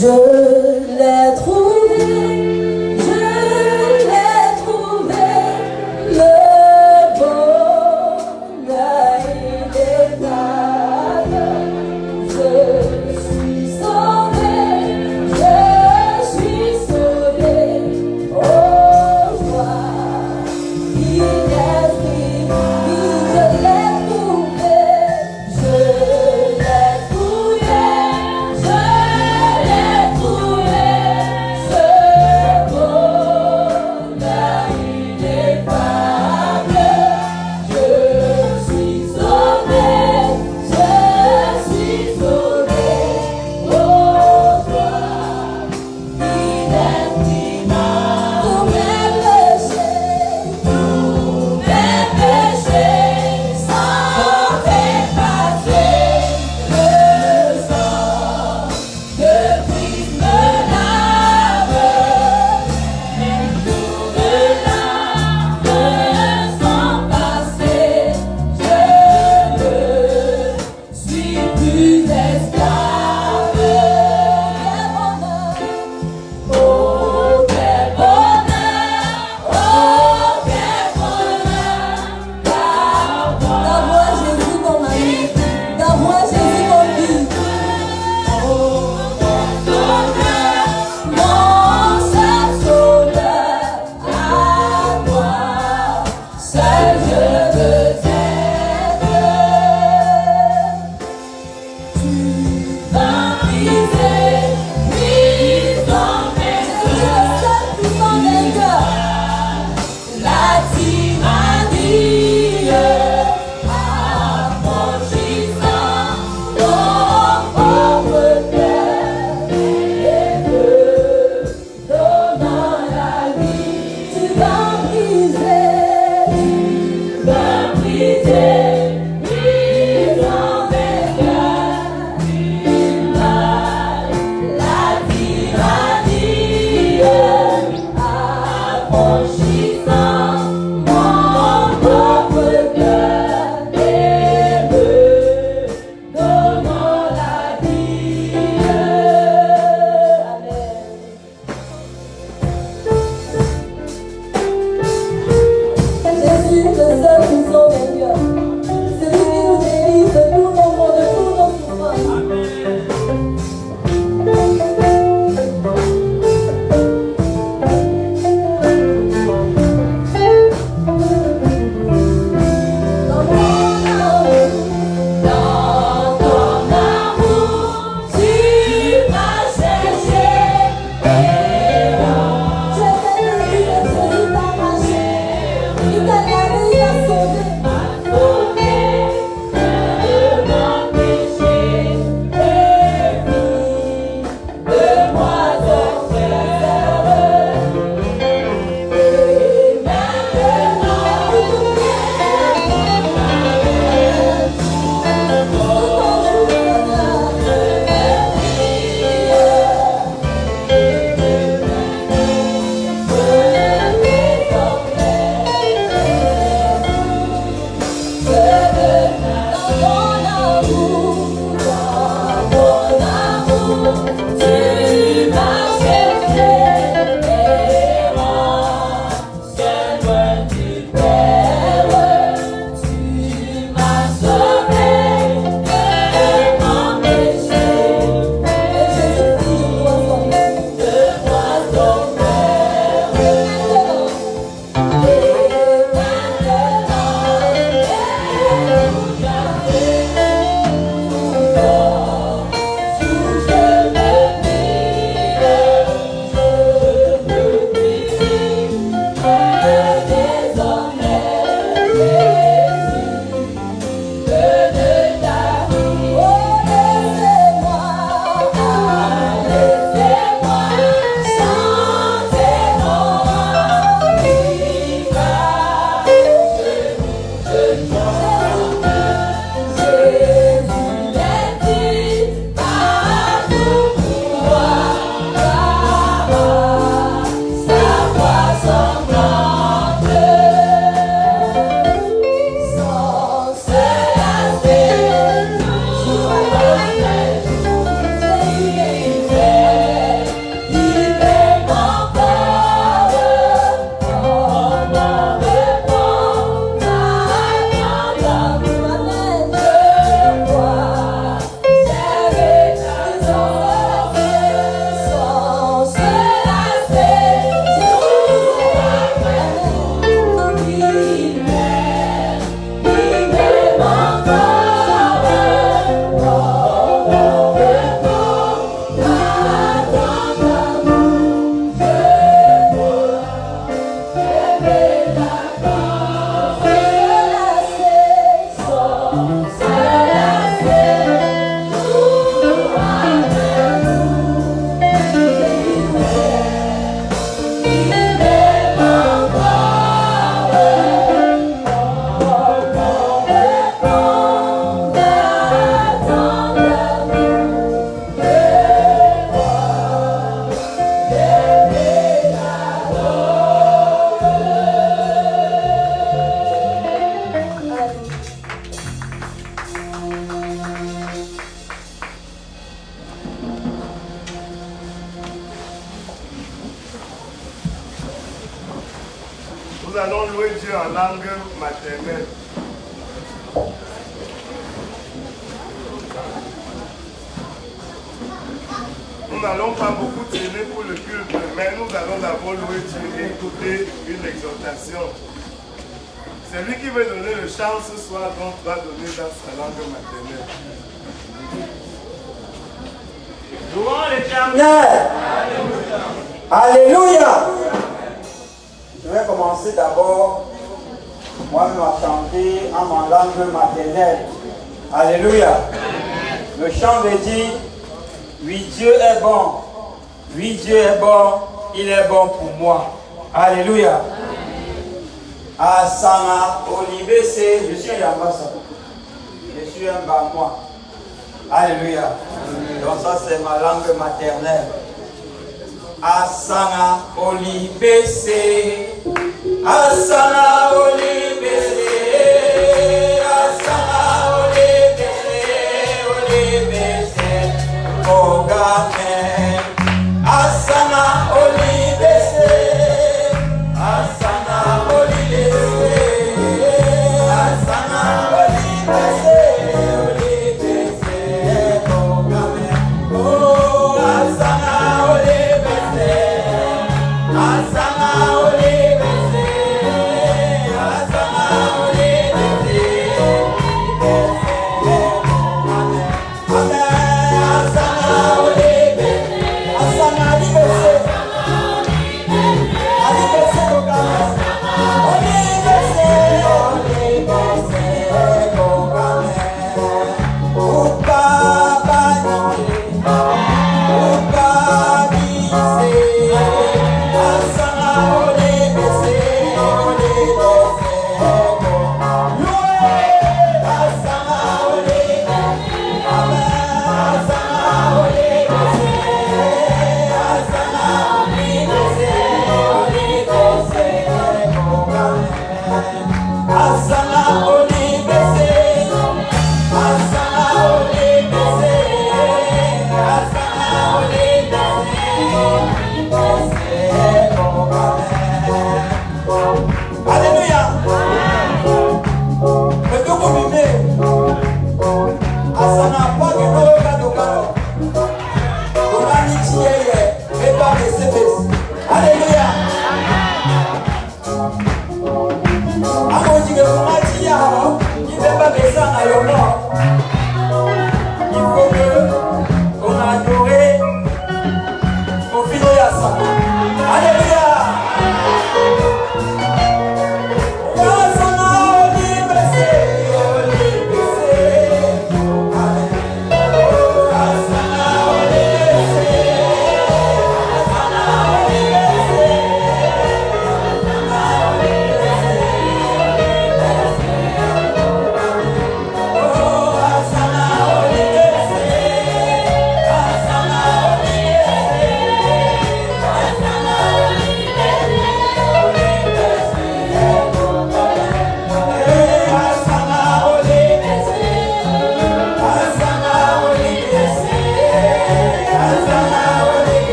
Je l'ai trouvé, Nous allons louer Dieu en langue maternelle. Nous n'allons pas beaucoup traîner pour le culte, mais nous allons d'abord louer Dieu et écouter une exhortation. Celui qui veut donner le chant ce soir donc va donner dans sa langue maternelle. Louons l'Éternel. Alléluia. Je vais commencer d'abord moi-même à chanter en ma langue maternelle. Alléluia. Le chant veut dire: oui, Dieu est bon. Oui, Dieu est bon. Il est bon pour moi. Alléluia. Asana Olibese. Je suis un Yamasa. Je suis un Bamois. Alléluia. Donc ça c'est ma langue maternelle. Asana Olibese. Asana Olibese. Asana Olibese. Olibese. Ogame. Asana Olibese. Asana Olibese. Asana Olibese.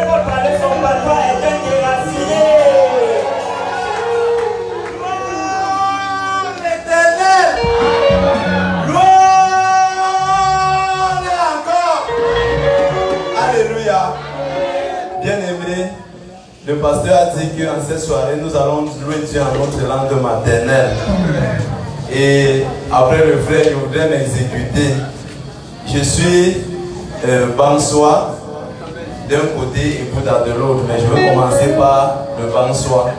connaît votre année, son papa est un déraciné. Louons l'Éternel. Louons-le encore. Alléluia. Bien-aimé, le pasteur a dit qu'en cette soirée, nous allons louer Dieu en notre langue maternelle. Et après le frère, je voudrais m'exécuter. Je suis Bansois d'un côté et Bouddha de l'autre, mais je vais commencer par le Bansois.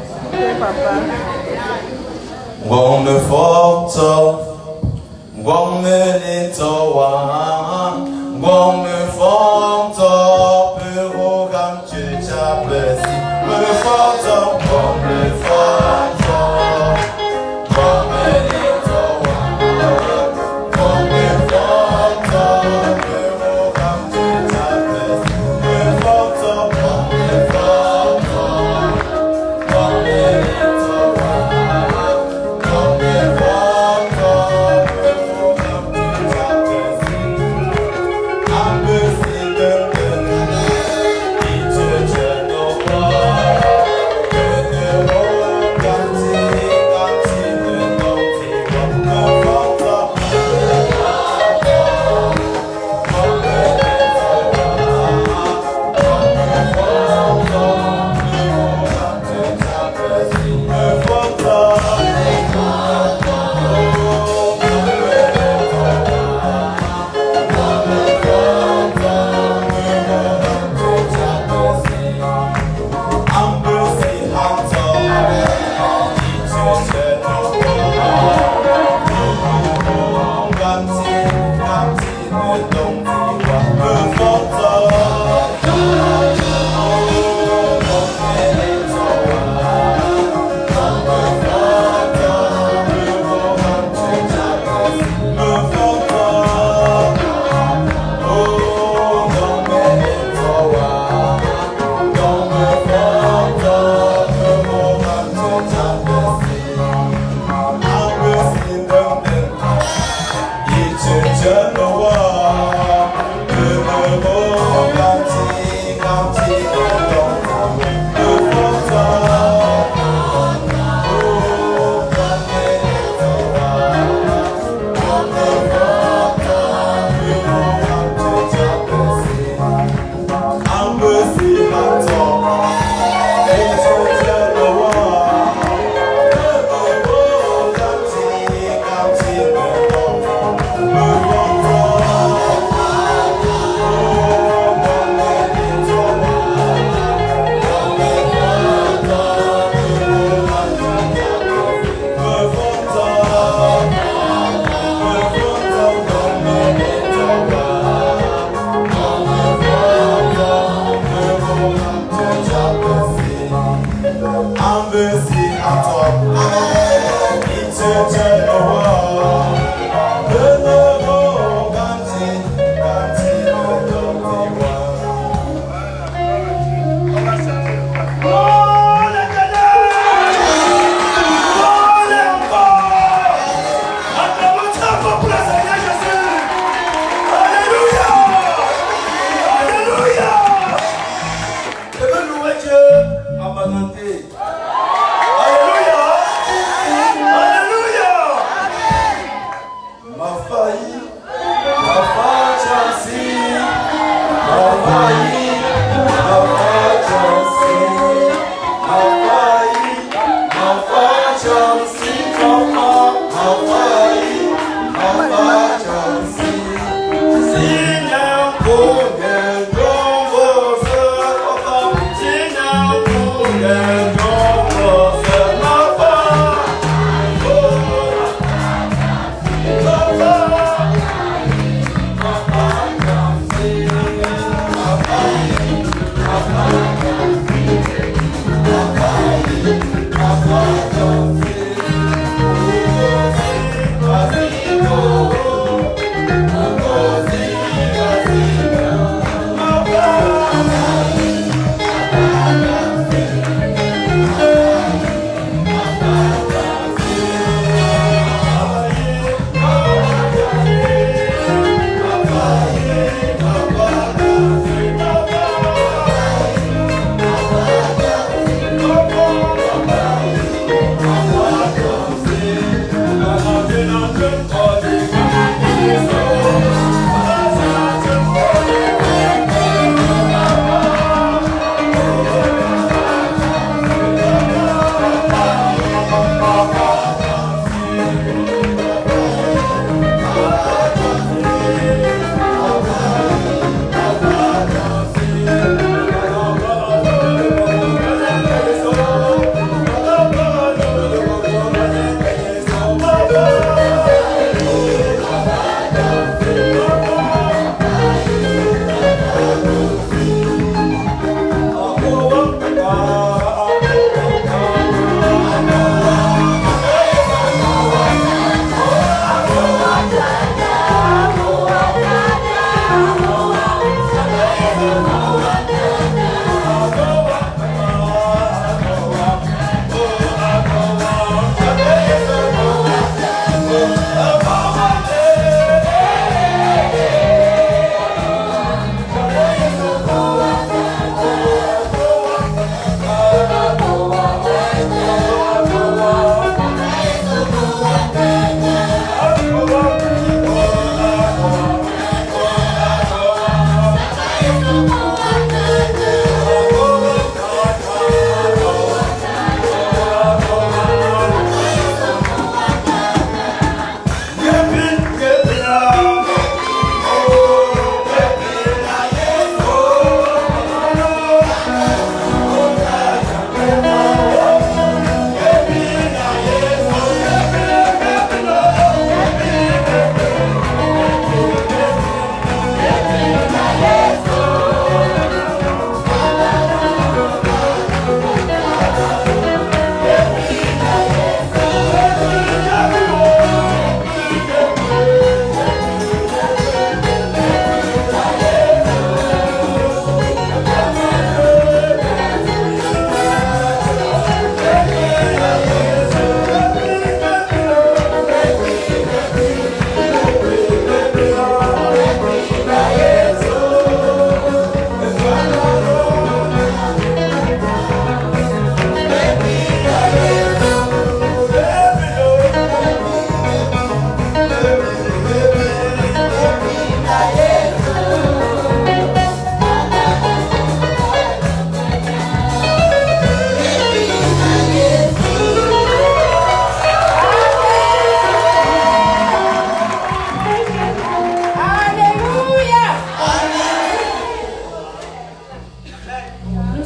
Gomme forto, gomme litowa, gomme forto, pero gam chucha besi. Gomme forto, gomme forto, gomme litowa, gomme forto, pero gam chucha besi. Gomme forto, gomme forto, gomme litowa.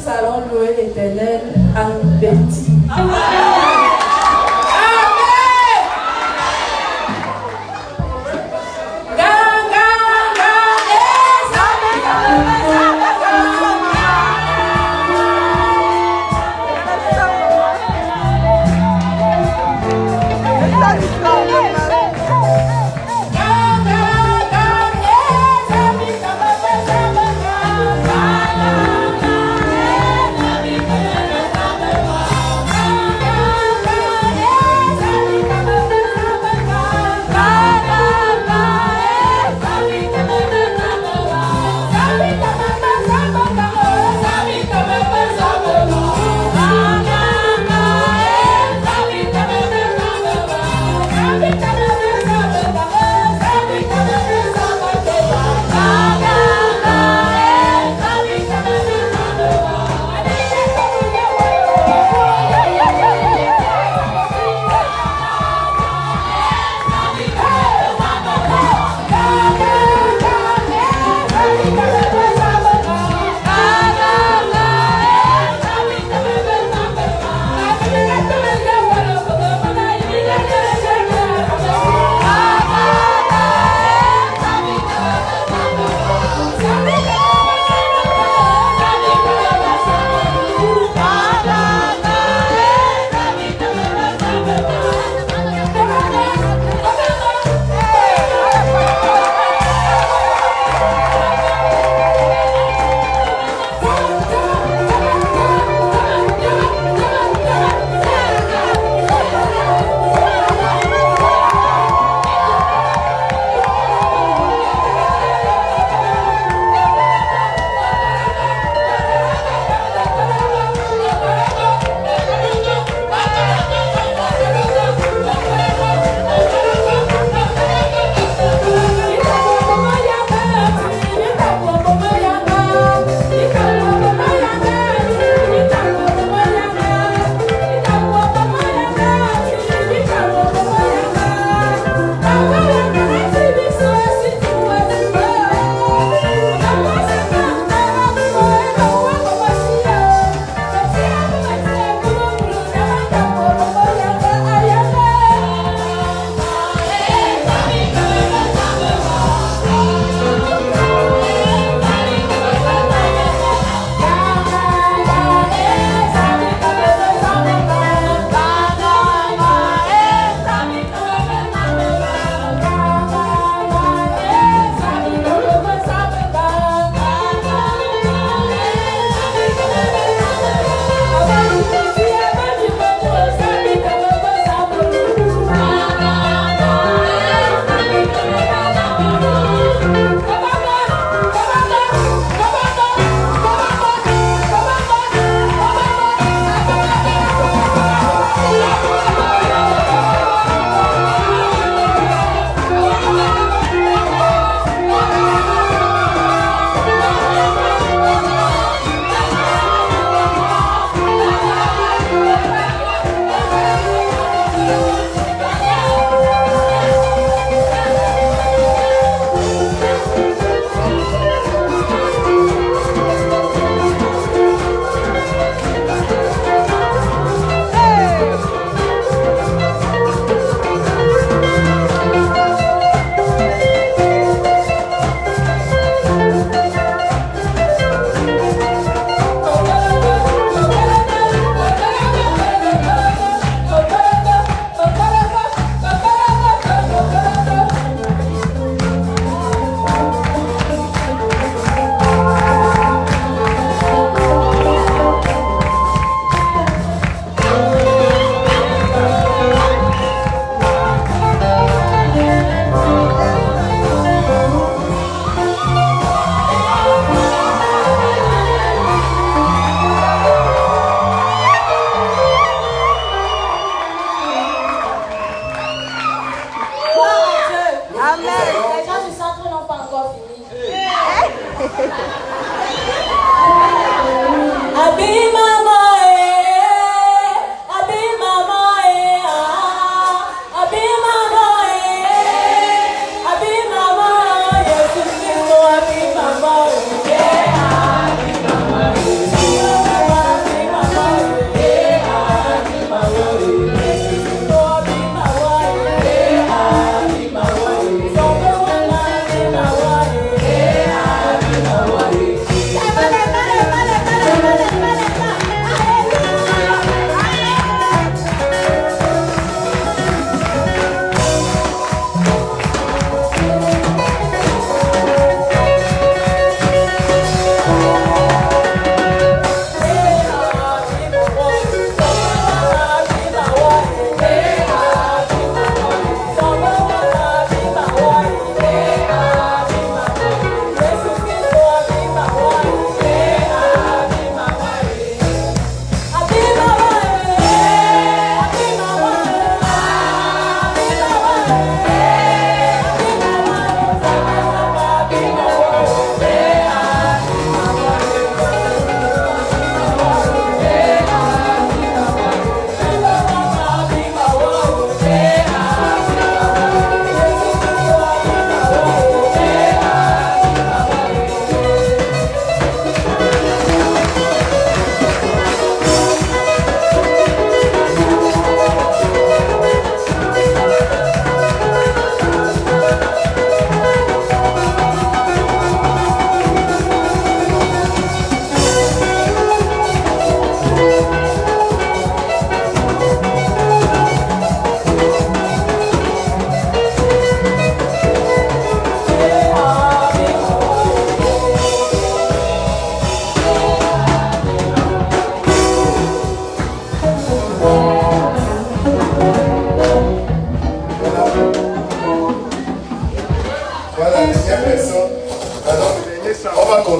Nous allons louer l'Éternel en petit. Yeah.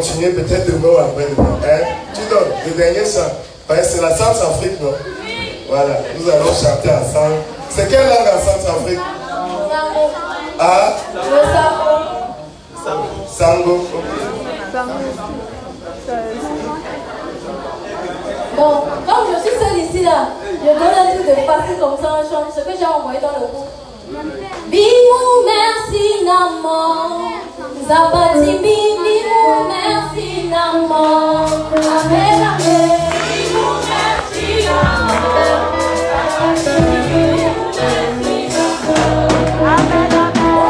continuer peut-être demain ou après-demain. Hein? Tu donnes le dernier chant. C'est la Centrafrique, non? Voilà, nous allons chanter ensemble. C'est quelle langue en Centrafrique? Ah? Le Sango. Bon, comme je suis seule ici là, je donne un truc de facile comme ça, on chante ce que j'ai envoyé dans le groupe. Bimou, merci Naman. Zabati bimou, merci Naman. Amen, amen. Bimou, merci Naman. Zabati bimou, merci Naman. Amen, amen.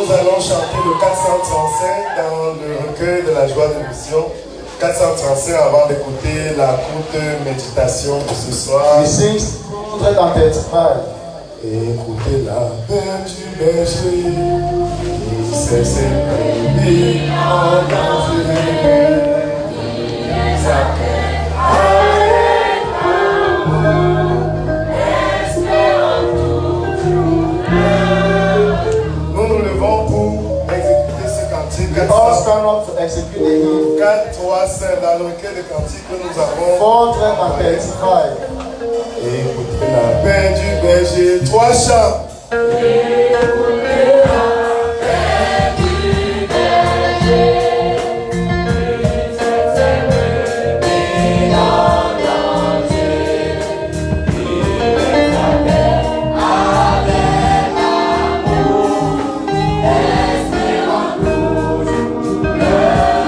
Nous allons chanter le 435 dans le recueil de la joie de mission. 435 avant d'écouter la courte méditation de ce soir. We sing 435. Écoutez la peine du berger, il sait ses brebis en danger. Il s'appelle avec amour, espérant toujours. Nous nous levons pour exécuter ce cantique. We all stand up to execute the hymn. 4, 3, 5 dans le recueil de cantiques que nous avons. 435. Écoutez la peine du berger. 3 chants. Écoutez la peine du berger. Il sait ses brebis en danger. Il les appelle avec amour, espérant toujours le retour.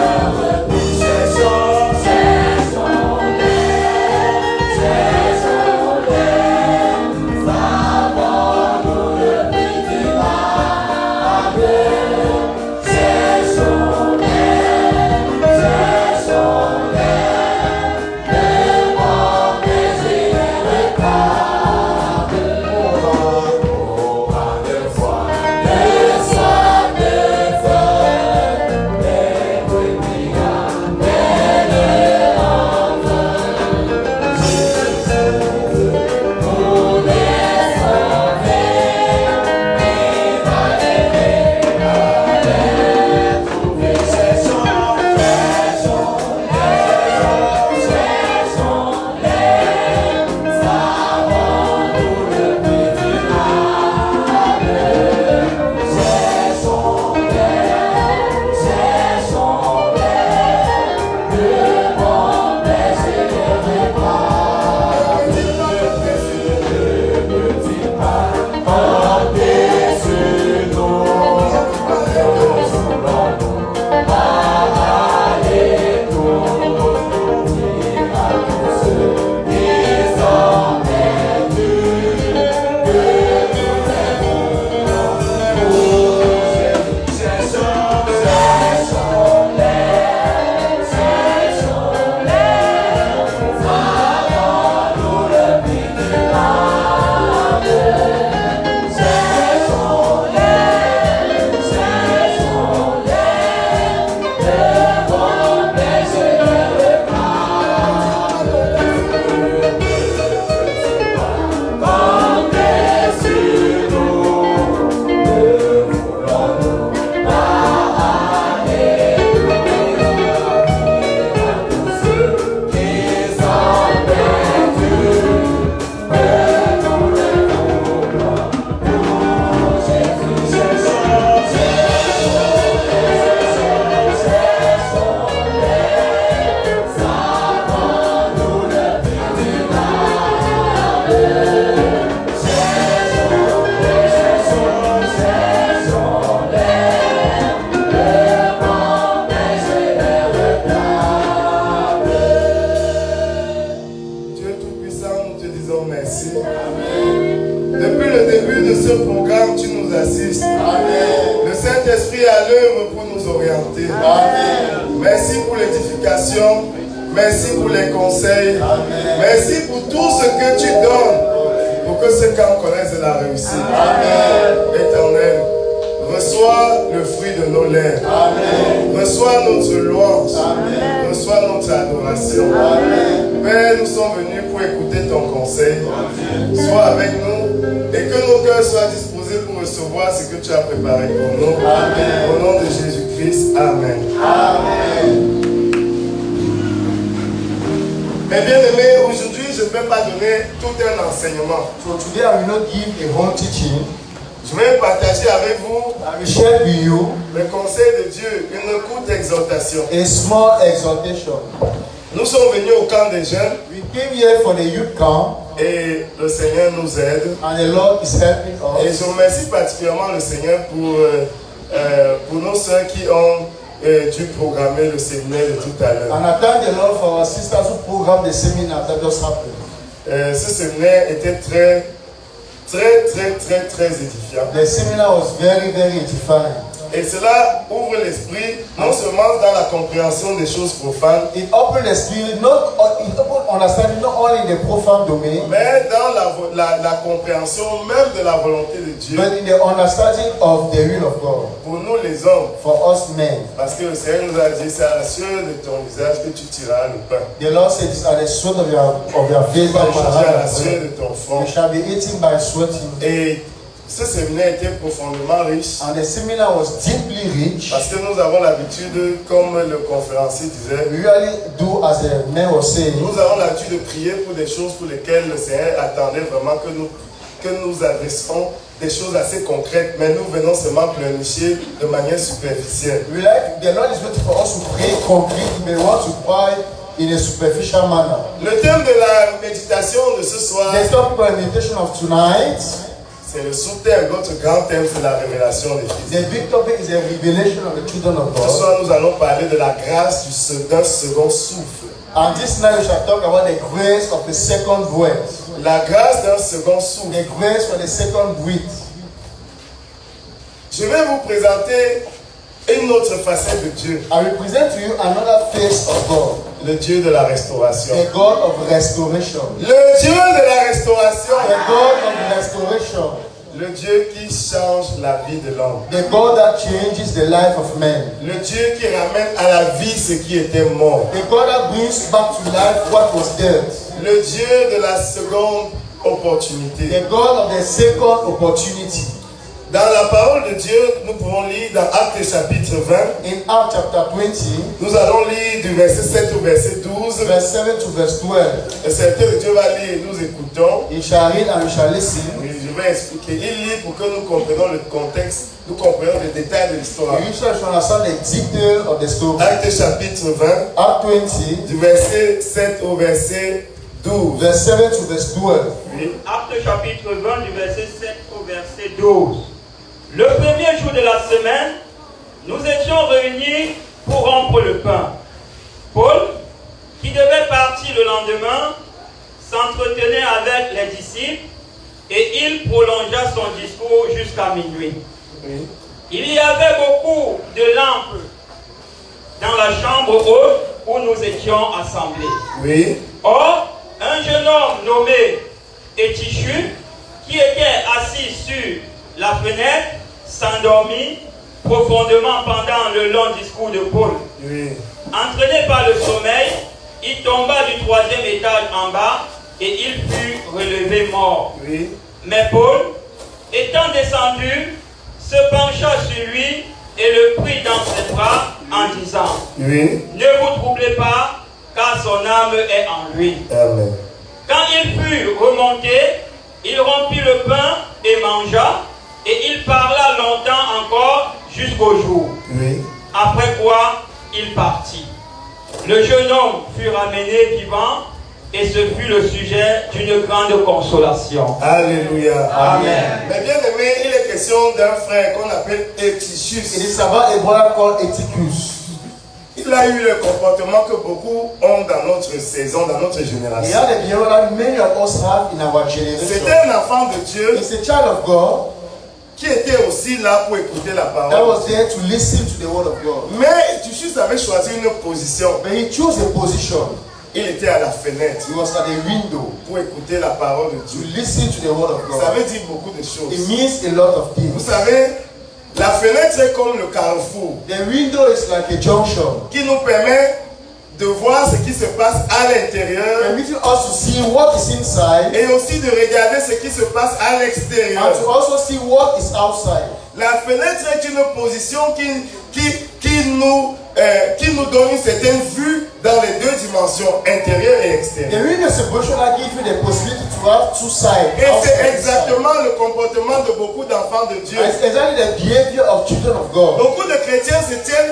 Le Saint-Esprit est à l'œuvre pour nous orienter. Merci pour l'édification. Merci pour les conseils. Merci pour tout ce que tu donnes pour que ce camp connaisse la réussite. Éternel, reçois le fruit de nos lèvres. Reçois notre louange. Reçois notre adoration. Père, nous sommes venus pour écouter ton conseil. Sois avec nous et que nos cœurs soient disposés pour recevoir ce que tu as préparé pour nous. Au nom de Jésus-Christ. Amen. Mes bien-aimés, aujourd'hui, je ne vais pas donner tout un enseignement. So today I will not give a whole teaching. Je vais partager avec vous I will share with you le conseil de Dieu, une courte exhortation. a small exhortation. Nous sommes venus au camp des jeunes We came here for the youth camp et le Seigneur nous aide. and the Lord is helping Et us. je remercie particulièrement le Seigneur pour nos soeurs qui ont dû programmer le séminaire de tout à l'heure. And I thank the Lord for our sisters who programmed the seminar that just happened. Ce séminaire était très édifiant. The seminar was very, very edifying. Et cela ouvre l'esprit, non seulement dans la compréhension des choses profanes, It opens the spirit, it opens understanding not only in the profane domain, mais dans la compréhension même de la volonté de Dieu. but in the understanding of the will of God. Pour nous les hommes, For us men. parce que le Seigneur nous a dit, c'est à la sueur de ton visage que tu tireras le pain. The Lord said, "It's at the sweat of your face Tu vas that you shall manger à la have the sueur bread. de ton front. You shall be eaten by sweating." Et ce séminaire était profondément riche. And the seminar was deeply rich. Parce que nous avons l'habitude, comme le conférencier disait, We usually do as the man was saying. nous avons l'habitude de prier pour des choses pour lesquelles le Seigneur attendait vraiment que nous adressions des choses assez concrètes, mais nous venons seulement pleurnicher de manière superficielle. We like the Lord is waiting for us to pray concretely, but we want to pray in a superficial manner. Le thème de la méditation de ce soir, The topic of the meditation of tonight, c'est le sous-thème. Notre grand thème, c'est la révélation des fils. the big topic is a revelation of the children of Ce God. soir, nous allons parler de la grâce d'un second souffle. And this night we shall talk about the grace of the second breath. La grâce d'un second souffle. The grace for the second breath. Je vais vous présenter une autre facette de Dieu, I will present to you another face of God, le Dieu de la restauration. the God of restoration. Le Dieu de la restauration, The God of restoration. le Dieu qui change la vie de l'homme. The God that changes the life of man. Le Dieu qui ramène à la vie ce qui était mort. The God that brings back to life what was dead. Le Dieu de la seconde opportunité. The God of the second opportunity. Dans la parole de Dieu, nous pouvons lire dans Actes chapitre 20, In Acts chapter 20, nous allons lire du verset 7 au verset 12. verse 7 to verse 12. Le serviteur de Dieu va lire et nous écoutons. You shall read and you shall listen. Oui, je vais expliquer. Il lit pour que nous comprenions le contexte, nous comprenions les détails de l'histoire. You shall understand the detail of the story. Actes chapitre 20, Act 20, du verset 7 au verset 12. verse 7 to verse 12. Oui. Acte chapitre 20 du verset 7 au verset 12. Le premier jour de la semaine, nous étions réunis pour rompre le pain. Paul, qui devait partir le lendemain, s'entretenait avec les disciples et il prolongea son discours jusqu'à minuit. Oui. Il y avait beaucoup de lampes dans la chambre haute où nous étions assemblés. Oui. Or, un jeune homme nommé Étichu, qui était assis sur la fenêtre, s'endormit profondément pendant le long discours de Paul. Oui. Entraîné par le sommeil, il tomba du 3e étage en bas et il fut relevé mort. Oui. Mais Paul, étant descendu, se pencha sur lui et le prit dans ses bras en disant, Oui. ne vous troublez pas, car son âme est en lui. Amen. Quand il fut remonté, il rompit le pain et mangea, et il parla longtemps encore jusqu'au jour. Oui. Après quoi, il partit. Le jeune homme fut ramené vivant, et ce fut le sujet d'une grande consolation. Alléluia. Amen. Mais bien aimé, il est question d'un frère qu'on appelle Étichus. It is about a brother called Etichus. Il a eu le comportement que beaucoup ont dans notre saison, dans notre He génération. had a behavior that many of us have in our generation. C'était un enfant de Dieu He's a child of God qui était aussi là pour écouter la that parole. was there to listen to the word of God. Mais Étichus avait choisi une position. But he chose a position. Il était à la fenêtre He was at the window pour écouter la parole de to Dieu. listen to the word of Ça God. veut dire beaucoup de It choses. means a lot of Vous things. savez, la fenêtre est comme le carrefour The window is like a junction, qui nous permet de voir ce qui se passe à l'intérieur permitting us to see what is inside et aussi de regarder ce qui se passe à and l'extérieur. to also see what is outside. La fenêtre est une position qui nous donne une certaine vue dans les deux dimensions, intérieure et The extérieure. window is a position that gives you the possibility to have two sides. Et outside c'est and inside. exactement le comportement de beaucoup d'enfants de Dieu. And it's exactly the behavior of children of God. Beaucoup de chrétiens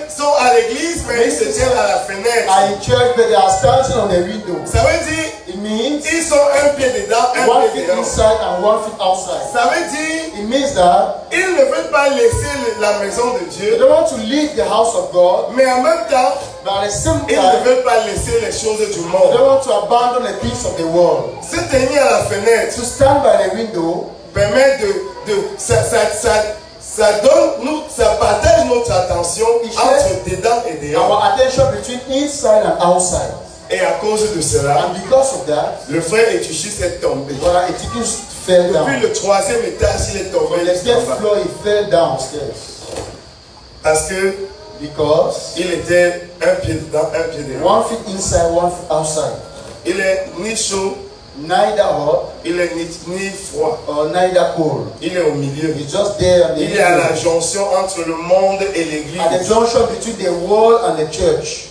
sont à l'église, mais ils se tiennent à la fenêtre. Are in church, but they are standing on the window. Ça veut dire, It means ils sont un pied dedans, un one pied feet dehors. inside and one feet outside. Ça veut dire, It means that ils ne veulent pas laisser la maison de they Dieu, don't want to leave the house of God, mais en même temps, but at the same ils ne time, veulent pas laisser les choses du they monde. don't want to abandon the things of the world. Se tenir à la fenêtre To stand by the window, permet ça partage notre attention entre dedans et dehors. Our attention between inside and outside. Et à cause de cela, And because of that, le frère Etichus est tombé. Brother Etikus fell down. Depuis le 3e étage, il est tombé. From the third floor, he fell downstairs. Parce que Because il était un pied dedans, un pied dehors. one feet inside, one foot outside. Il est ni chaud, Neither hot il est ni froid. or neither cold. Il est au milieu. He's just there in the Il est à la middle. jonction entre le monde et At the l'église. junction between the world and the church.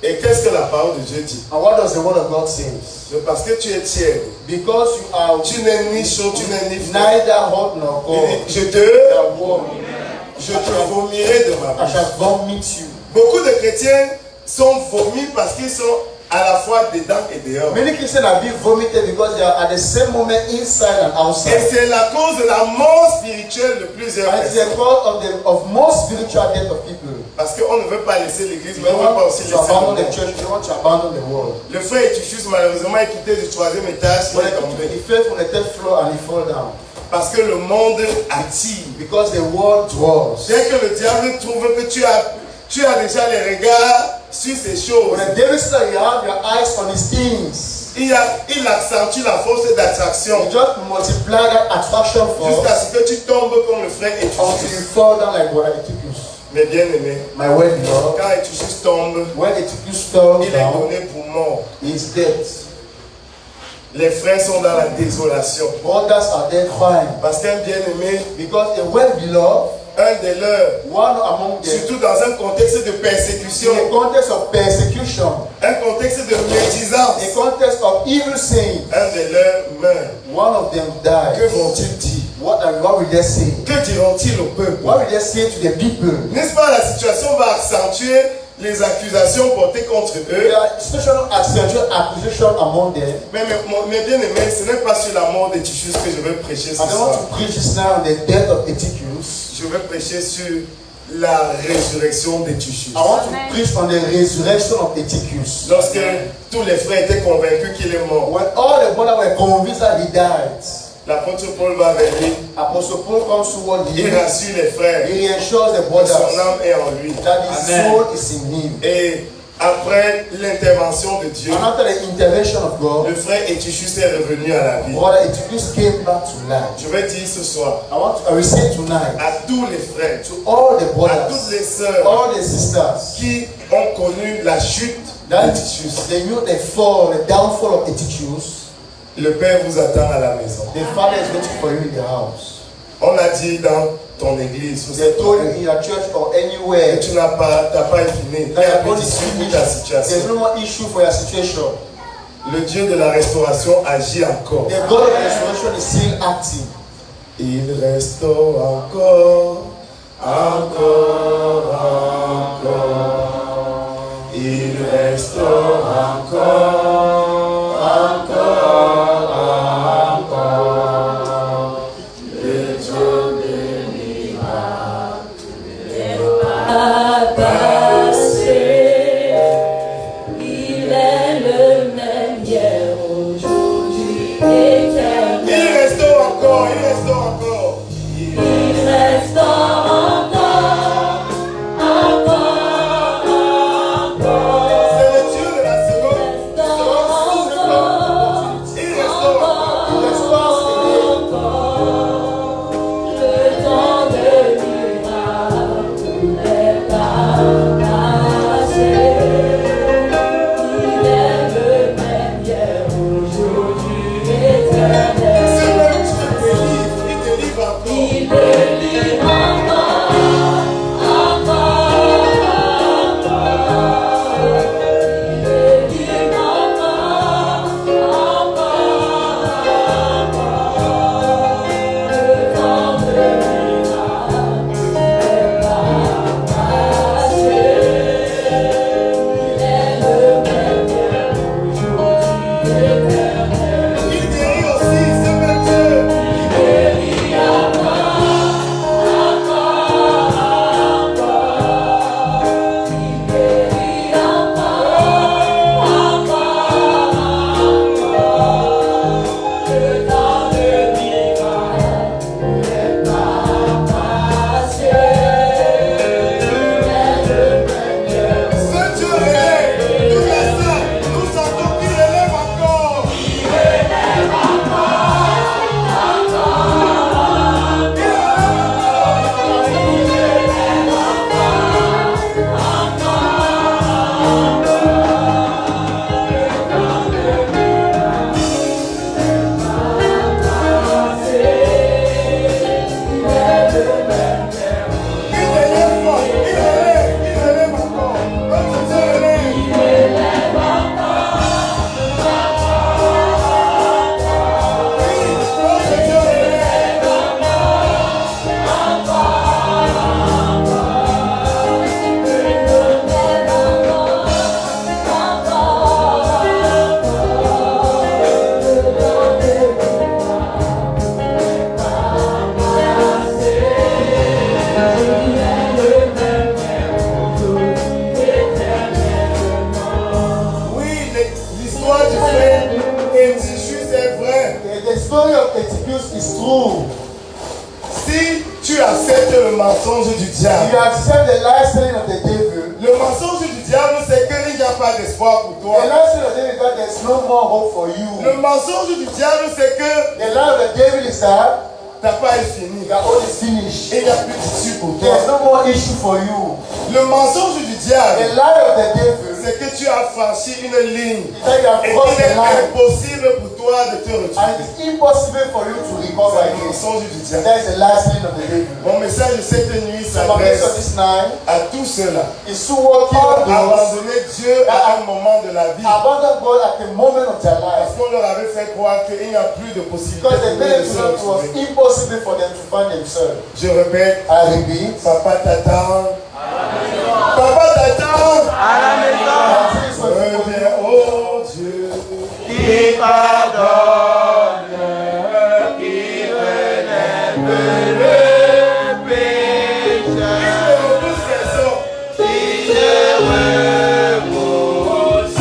Et qu'est-ce que la parole de Dieu dit? And what does the word of God say? C'est parce que tu es tiède. Because you are Tu n'es ni chaud, tu n'es ni froid. neither hot nor Il cold. dit, je You are warm. te vomirai de ma I bouche. shall vomit you. Beaucoup de chrétiens sont vomis parce qu'ils sont à la fois dedans et dehors. Many Christians are being vomited because they are at the same moment inside and Et outside. c'est la cause de la mort spirituelle de plusieurs And it's personnes. the cause of most spiritual death of people. Parce qu'on ne veut pas laisser l'église, mais They on ne veut pas want aussi to laisser abandon le the monde. church, they want to abandon the world. Le frère Etichus malheureusement est quitté du 3e étage, il When est tombé. he fell from the third floor and he fell down. Parce que le monde attire. Because the world draws. Dès que le diable trouve que tu as déjà les regards sur ces choses, When the devil says you have your eyes on these things, il accentue la force d'attraction you just multiply that attraction jusqu'à force ce que tu tombes comme le frère until you Etichus. fall down like what Etikus. Mais bien aimé, My word, beloved, quand Etichus tombe, when Etikus fell il est down, donné pour mort. he is dead. Les frères sont dans la désolation. Brothers are dead crying. Parce qu'un bien-aimé, Because the well-beloved, un des leurs, one among them, surtout dans un contexte de persécution, in a context of persecution, un contexte de médisance, a context of evil saying, un des leurs meurt. one of them Que died. vont-ils dire? What will they say? Que diront-ils au peuple? What will they say to the people? N'est-ce pas, la situation va accentuer les accusations portées contre eux. There are situational accusation among them. Mais bien aimé, ce n'est pas sur la mort d'Etichus que je veux prêcher ce I don't soir. want to preach this now on the death of Etikus. Je veux prêcher sur la résurrection d'Etichus. I want to preach on the resurrection of Etikus. Lorsque tous les frères étaient convaincus qu'il est mort, When all the brothers were convinced that he died, l'apôtre Paul va vers lui. Apostle Paul comes toward Il him. rassure les frères. He reassures the Son brothers âme est en lui. that his soul is in him. Et après l'intervention de Dieu, And after the intervention of God, le frère Etichus est revenu à la vie. brother Etikus came back to life. Je vais dire ce soir I will say tonight à tous les frères, to all the à toutes brothers, les sœurs all the sisters, qui ont connu la chute that d'Etichus. they knew the fall, the downfall of Etikus. Le Père vous attend à la maison. The Father is waiting for you in the house. On a dit dans ton église, vous They êtes told you in your church or que anywhere tu n'as pas fini. Il y that a your God un is issue pour finished. ta There's situation. no more issue for your situation. Le Dieu de la restauration agit encore. The God of restoration is still active. Il restaure encore, encore, encore. Il restaure encore, encore, encore. Le Dieu béni Il est le même hier, aujourd'hui, éternel. Il restaure encore, il restaure encore. Il restaure encore, encore, encore. C'est le Dieu de la seconde. Il restaure encore. Le temps de miracle n'est pas passé. Il est le même hier, aujourd'hui, éternel. Ce même Dieu délivre, il délivre Leviticus is true. Si tu acceptes le mensonge du If diable, you accept the lie telling of the devil, le mensonge du diable, c'est qu'il n'y a pas d'espoir pour the toi. lie telling of the devil is that there's no more hope for you. Le mensonge du diable, c'est que The lie of the devil is that ta part est finie. your own is finished. Et il n'y a plus d'issue pour There's toi. no more issue for you. Le mensonge du The diable, lie of the devil is c'est que tu as franchi une ligne. that you have Et crossed il est the line. impossible pour toi de te And retrouver. it's impossible for you to recover C'est le again. mensonge du diable. That is the lie telling of the devil. Mon message de cette nuit So my message s'adresse this night à tous ceux-là is to work qui ont on those abandonné Dieu à un moment de la vie. abandon God at the moment of their life. Parce qu'on leur avait fait croire qu'il n'y a plus de possibilité Because they pour eux made de it se to them it was retrouver. impossible for them to find themselves. Je répète, I repeat, papa t'attend. Papa t'attend. that is what you Reviens, oh Dieu. Qui pardonne, qui relève le péché, Nous tous faisons. qui ne repose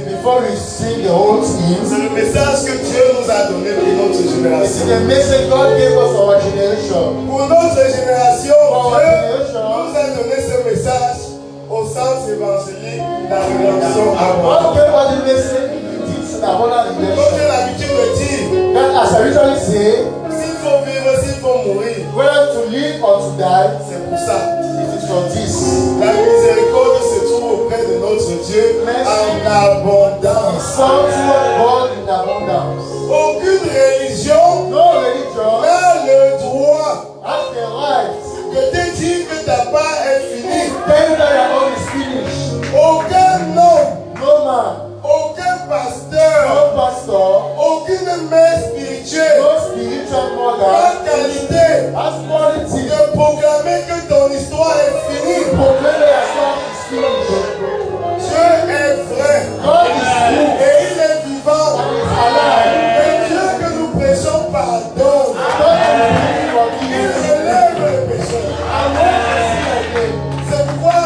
before we sing the whole hymn, C'est le message que Dieu nous a donné pour notre it's génération. the message God gave us for our generation. Pour notre génération, For our Dieu generation, nous a donné ce message au centre évangélique de la rédemption à God moi. gave us the message to teach the abundant Comme j'ai redemption. l'habitude de dire, That as I usually say, s'il faut vivre, s'il faut mourir, whether to live or to die, c'est pour ça. it is for this. La miséricorde se trouve auprès de notre Dieu en abondance. Some toward God in abundance. Aucune religion No religion n'a le droit has the right de te dire que ta part est finie. to tell you that your own is finished. Aucun homme, No man, aucun pasteur, no pastor, aucune mère spirituelle no spiritual n'a mother qualité has quality de proclamer que ton histoire est finie. proclaim that your song is finished. Dieu est vrai God is true et il est vivant. and is alive. Le Dieu que nous prêchons pardonne. God is Il forgive relève le péché. and when I sin again. C'est pourquoi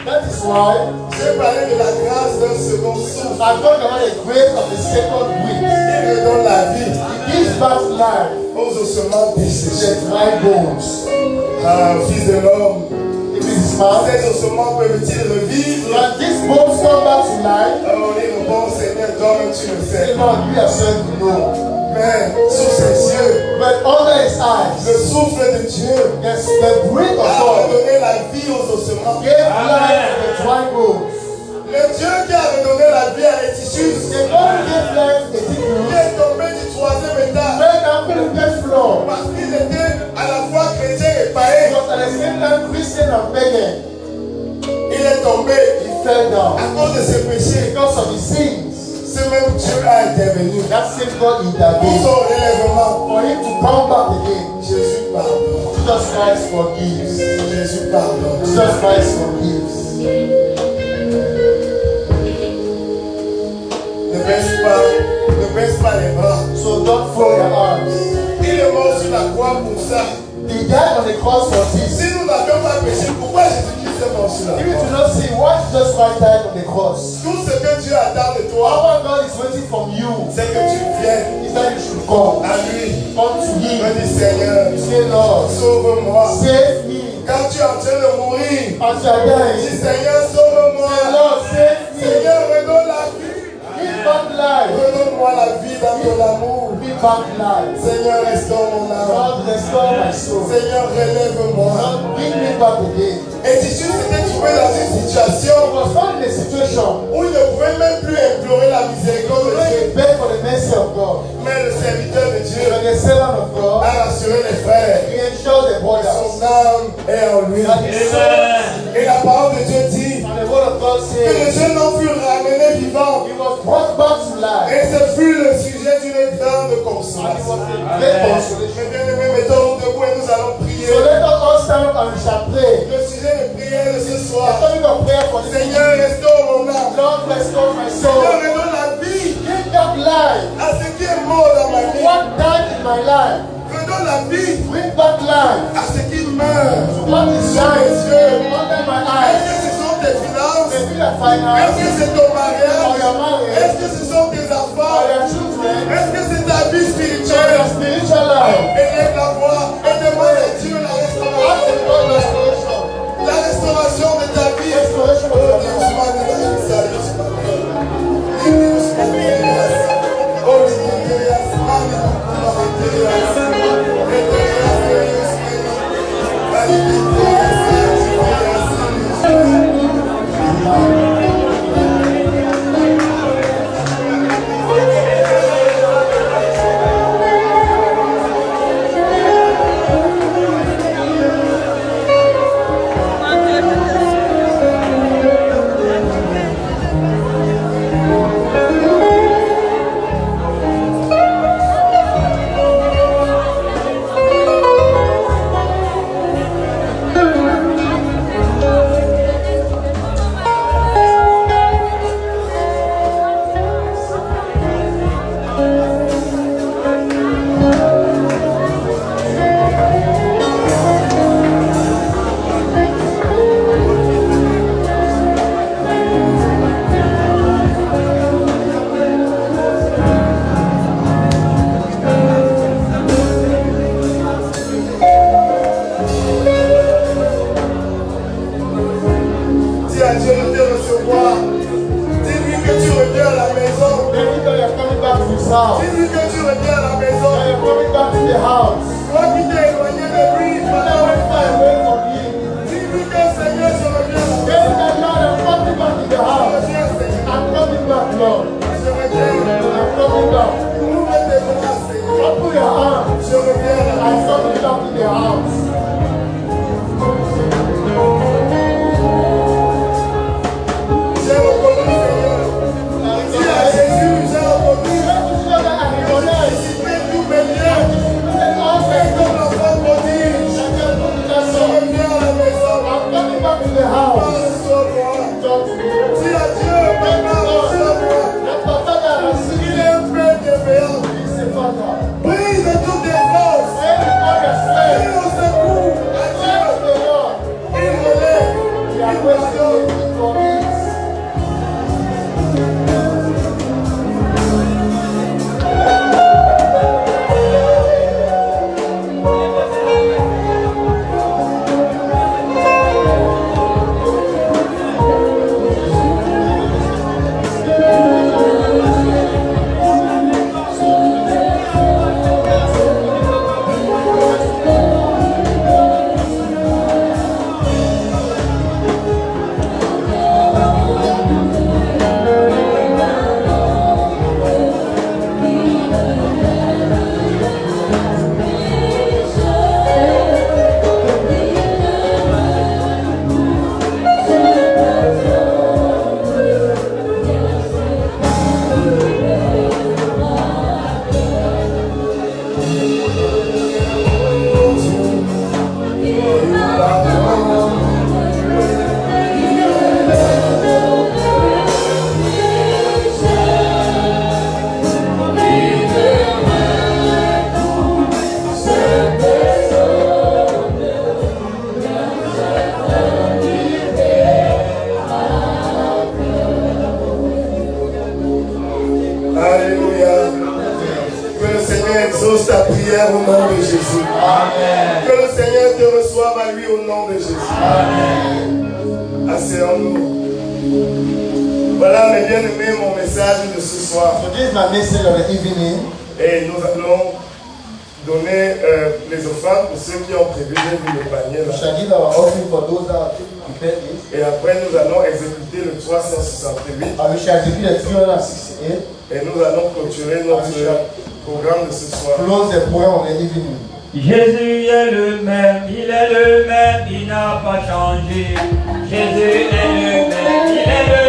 That is why j'ai parlé de la grâce d'un second souffle. I talk about the grace of the second week. Il redonne la vie It gives back life aux ossements to desséchés. the dry bones. Ah, fils de l'homme, If it is man, ces ossements peuvent-ils revivre? can these bones come back to life? Oh, il répond, Seigneur, toi-même tu le sais. Say, Lord, you yourself know. Mais sous ses yeux, But under his eyes, le souffle de Dieu the breath of a God redonné la vie aux ossements. gave life to the dry bones. Le Dieu qui a redonné la vie à Étichus, The God gave life to qui Ezekiel, est tombé du troisième étage went down to the third floor. parce qu'il était à la fois chrétien et He païen. was at the same time Christian and pagan. Il est tombé He fell down à cause de ses péchés. because of his sins. Ce même Dieu a intervenu. That same God Pour intervened. son relèvement. For him to come back again. Jésus pardonne. Jesus Christ forgives. Jésus pardonne. Jesus Christ forgives. Ne baisse pas les bras. So don't fold your arms. Il est mort sur la croix pour ça. He died on the cross for this. Si nous n'avions pas péché, pourquoi Jésus-Christ est mort sur la If you do croix? not see why Jesus Christ died on the cross, Tout ce que Dieu attend de toi, our God is waiting from you. c'est que tu viennes Is that you should come à lui. unto Me him. dis Seigneur, Say, Lord, sauve-moi. save me. Quand tu es en train de mourir, As you are dying, dis Seigneur, say, sauve-moi. Lord, save me. Seigneur, redonne la vie. Give back life. Redonne-moi la vie dans ton amour. Give back life. Seigneur, restaure mon âme. Lord, restore my soul. Seigneur, relève-moi. Lord, bring me back again. Et si tu t'étais trouvé dans une I situation was found in a situation où il ne pouvait même plus implorer la miséricorde de where Dieu, you beg for the mercy of God. mais le serviteur de Dieu But the servant of God, a rassuré les frères. he ensured the brothers Son âme est en lui. that his soul, Amen. Et la parole de Dieu dit and the word of God que le says, jeune homme fut ramené vivant. he was brought back to life. Et ce fut le sujet d'une grande And it consolation. was a great consolation. Mes bien-aimés, mettons-nous debout et nous allons prier. So let us all stand up and we shall pray. Le sujet de prière de ce The soir. topic of prayer for this Seigneur, restaure mon âme. Lord, restore my Seigneur, soul. redonne la vie Give back life. à ce qui est mort dans ma vie. What died in my life? Redonne la vie Bring back life. à ce qui meurt. What is shine under my Est-ce eyes? que ce sont tes finances? Maybe the Est-ce finance que c'est ton or mariage? your marriage Est-ce que ce sont tes or enfants? your children Est-ce que c'est ta vie or your spirituelle? spiritual life. Élève la voix et demande à Dieu la Ask restauration. the God restoration. La restauration de ta vie. Restoration of Oh your Dieu, life. je m'en demande ça, Dieu, je m'en demande. Dieu, je m'en demande. Oh Dieu, Dieu, je m'en Dis à Dieu de te recevoir. Dis-lui que tu reviens à la maison. Maybe that you're coming back to his house. Dis-lui que tu reviens à la That maison. you're coming back to the house. Toi qui t'es éloigné de lui, But I went far away from him. dis-lui que Seigneur, je reviens à la Maybe maison. that Lord, I'm coming back to the Je house. reviens, Seigneur. I'm coming back, Lord. Je reviens. I'm coming back. Ouvre tes bras, Seigneur. Open your arms. Je reviens à la I'm maison. coming back to the house. J'ai reconnu, Seigneur. Dis à Jésus, j'ai reconnu. Let me show that I recognize J'ai tous mes liens. that all Et things comme l'enfant Exauce ta prière au nom de Jésus. Amen. Que le Seigneur te reçoive à lui au nom de Jésus. Amen. Asseyons-nous. Voilà mes bien-aimés mon message de ce soir. So this is my message of the evening. Et nous allons donner les offrandes pour ceux qui ont prévu le panier We là. shall give our offering for those that have prepared it. Et après nous allons exécuter le 368. And we shall execute the 368. Et nous allons clôturer notre programme de ce soir. Close the program of the evening. Jésus est le même, il est le même, il n'a pas changé. Jésus est le même, il est le